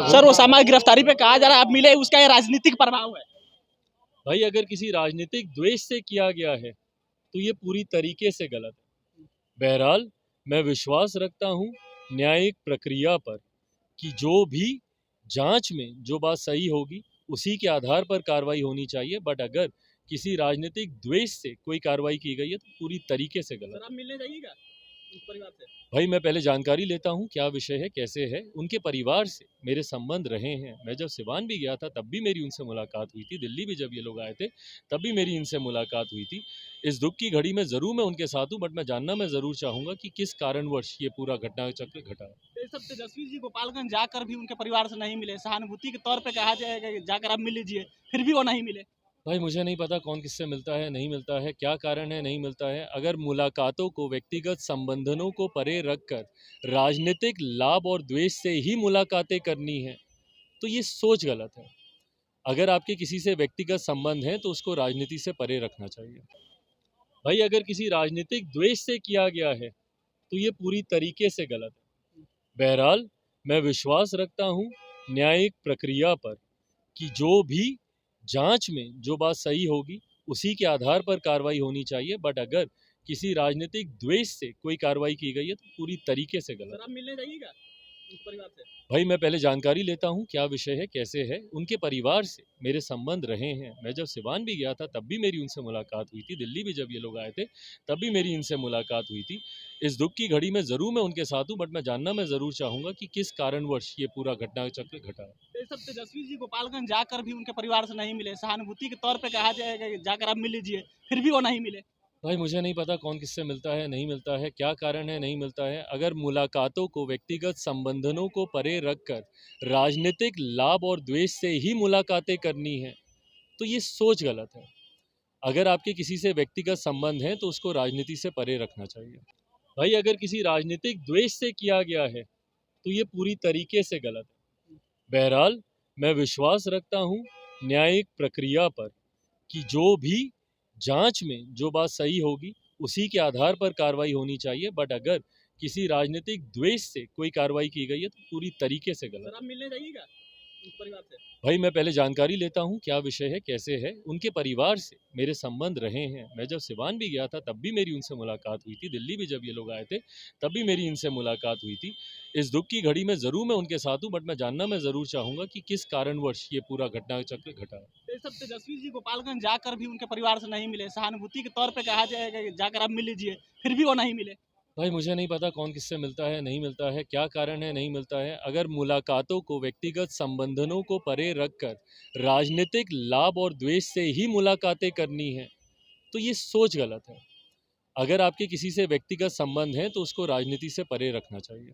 Sir वो सामूहिक गिरफ्तारी पे कहा जा रहा है आप मिले, उसका ये राजनीतिक प्रभाव है। भाई अगर किसी राजनीतिक द्वेष से किया गया है तो ये पूरी तरीके से गलत है। बहरहाल मैं विश्वास रखता हूँ न्यायिक प्रक्रिया पर कि जो भी जांच में जो बात सही होगी उसी के आधार पर कार्रवाई होनी चाहिए। बट अगर किसी राजनीतिक द्वेष से कोई कार्रवाई की गई है तो पूरी तरीके से गलत। सर आप मिलने जाइएगा उस परिवार से? भाई मैं पहले जानकारी लेता हूँ क्या विषय है, कैसे है। उनके परिवार से मेरे संबंध रहे हैं। मैं जब सिवान भी गया था तब भी मेरी उनसे मुलाकात हुई थी। दिल्ली भी जब ये लोग आए थे तब भी मेरी इनसे मुलाकात हुई थी। इस दुख की घड़ी में ज़रूर मैं उनके साथ हूँ, बट मैं ज़रूर चाहूँगा कि किस कारणवश ये पूरा घटना चक्र घटा है। ये सब तेजस्वी जी गोपालगंज जाकर भी उनके परिवार से नहीं मिले, सहानुभूति के तौर पे कहा जाएगा कि जाकर आप मिल लीजिए, फिर भी वो नहीं मिले। भाई मुझे नहीं पता कौन किससे मिलता है, नहीं मिलता है, क्या कारण है नहीं मिलता है। अगर मुलाकातों को व्यक्तिगत संबंधों को परे रखकर राजनीतिक लाभ और द्वेष से ही मुलाकातें करनी है तो ये सोच गलत है। अगर आपके किसी से व्यक्तिगत संबंध हैं तो उसको राजनीति से परे रखना चाहिए। भाई अगर किसी राजनीतिक द्वेष से किया गया है तो ये पूरी तरीके से गलत है। बहरहाल मैं विश्वास रखता हूँ न्यायिक प्रक्रिया पर कि जो भी जांच में जो बात सही होगी उसी के आधार पर कार्रवाई होनी चाहिए। बट अगर किसी राजनीतिक द्वेष से कोई कार्रवाई की गई है तो पूरी तरीके से गलत। सर आप मिलने जाइएगा उस परिवार से? भाई मैं पहले जानकारी लेता हूँ क्या विषय है, कैसे है। उनके परिवार से मेरे संबंध रहे हैं। मैं जब सिवान भी गया था तब भी मेरी उनसे मुलाकात हुई थी। दिल्ली भी जब ये लोग आए थे तब भी मेरी इनसे मुलाकात हुई थी। इस दुख की घड़ी में ज़रूर मैं उनके साथ हूँ, बट मैं ज़रूर चाहूँगा कि किस कारणवश ये पूरा घटना चक्र घटा है। ये सब तेजस्वी जी गोपालगंज जाकर भी उनके परिवार से नहीं मिले, सहानुभूति के तौर पे कहा जाएगा कि जाकर आप मिल लीजिए, फिर भी वो नहीं मिले। भाई मुझे नहीं पता कौन किससे मिलता है, नहीं मिलता है, क्या कारण है नहीं मिलता है। अगर मुलाकातों को व्यक्तिगत संबंधों को परे रखकर राजनीतिक लाभ और द्वेष से ही मुलाकातें करनी है तो ये सोच गलत है। अगर आपके किसी से व्यक्तिगत संबंध हैं तो उसको राजनीति से परे रखना चाहिए। भाई अगर किसी राजनीतिक द्वेष से किया गया है तो ये पूरी तरीके से गलत है। बहरहाल मैं विश्वास रखता हूँ न्यायिक प्रक्रिया पर कि जो भी जांच में जो बात सही होगी उसी के आधार पर कार्रवाई होनी चाहिए। बट अगर किसी राजनीतिक द्वेष से कोई कार्रवाई की गई है तो पूरी तरीके से गलत। सर आप मिलने जाइएगा उस परिवार से? भाई मैं पहले जानकारी लेता हूँ क्या विषय है, कैसे है। उनके परिवार से मेरे संबंध रहे हैं। मैं जब सिवान भी गया था तब भी मेरी उनसे मुलाकात हुई थी। दिल्ली भी जब ये लोग आए थे तब भी मेरी इनसे मुलाकात हुई थी। इस दुख की घड़ी में ज़रूर मैं उनके साथ हूँ, बट मैं ज़रूर चाहूँगा कि किस कारणवश ये पूरा घटना चक्र घटा है। ये सब तेजस्वी जी गोपालगंज जाकर भी उनके परिवार से नहीं मिले, सहानुभूति के तौर पे कहा जाएगा कि जाकर आप मिल लीजिए, फिर भी वो नहीं मिले। भाई मुझे नहीं पता कौन किससे मिलता है, नहीं मिलता है, क्या कारण है नहीं मिलता है। अगर मुलाकातों को व्यक्तिगत संबंधों को परे रखकर राजनीतिक लाभ और द्वेष से ही मुलाकातें करनी है तो ये सोच गलत है। अगर आपके किसी से व्यक्तिगत संबंध हैं तो उसको राजनीति से परे रखना चाहिए।